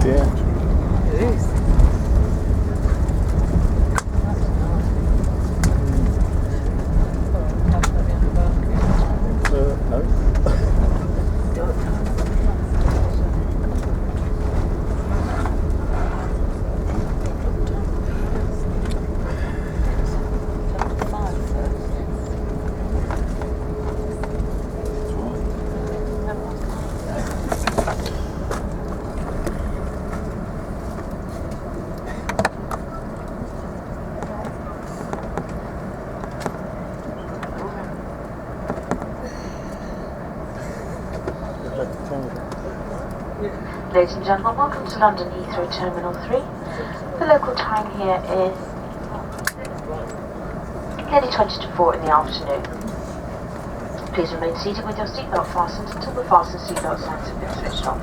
Yeah. It is. No. Ladies and gentlemen, welcome to London Heathrow Terminal 3. The local time here is nearly 20 to 4 in the afternoon. Please remain seated with your seatbelt fastened until the fasten seatbelt signs have been switched on.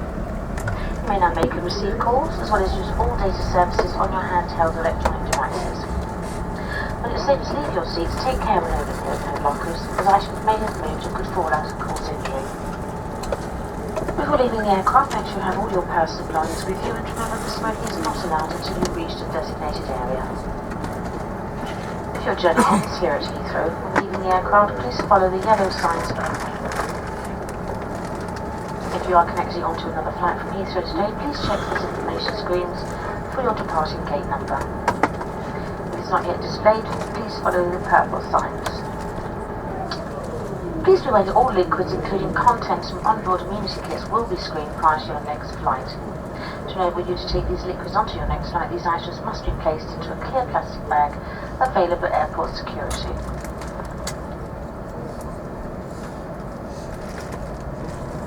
You may now make and receive calls, as well as use all data services on your handheld electronic devices. When it's safe to leave your seats, take care when opening the overhead lockers, as items may have moved and could fall out and cause injury. Before leaving the aircraft, make sure you have all your personal belongings with you, and remember that smoking is not allowed until you've reached a designated area. If your journey ends here at Heathrow, when leaving the aircraft, please follow the yellow signs only. If you are connecting onto another flight from Heathrow today, please check these information screens for your departing gate number. If it's not yet displayed, please follow the purple signs. Please be aware that all liquids, including contents from onboard immunity kits, will be screened prior to your next flight. To enable you to take these liquids onto your next flight, these items must be placed into a clear plastic bag available at airport security.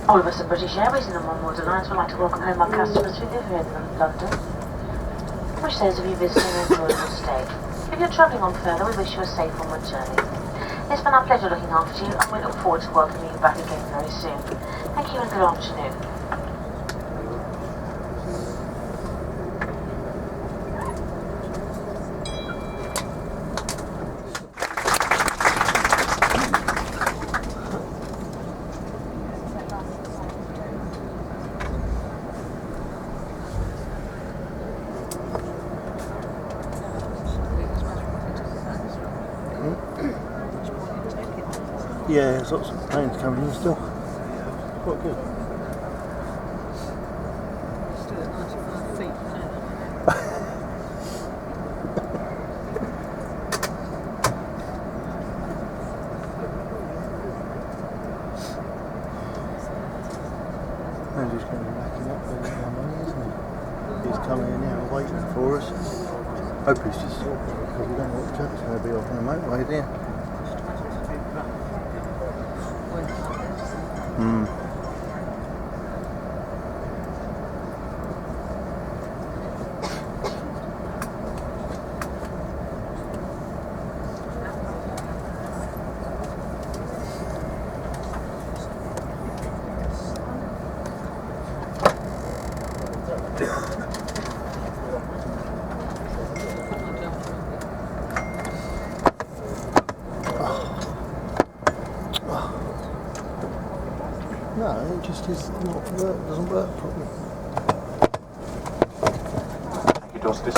All of us at British Airways and the One Alliance would like to welcome home our customers who live here in London. We wish those of you visiting an enjoyable stay. If you're travelling on further, we wish you a safe onward journey. It's been our pleasure looking after you, and we look forward to welcoming you back again very soon. Thank you and good afternoon. Yeah, there's lots of planes coming in still. Quite good. Still at 95 feet, Andrew's going to be backing up with our money, isn't he? He's coming in now waiting for us. Hope he's just sorted because we don't know what traffic's going to be off on the motorway there. No, it just is not work, doesn't work properly. Thank you, Justice.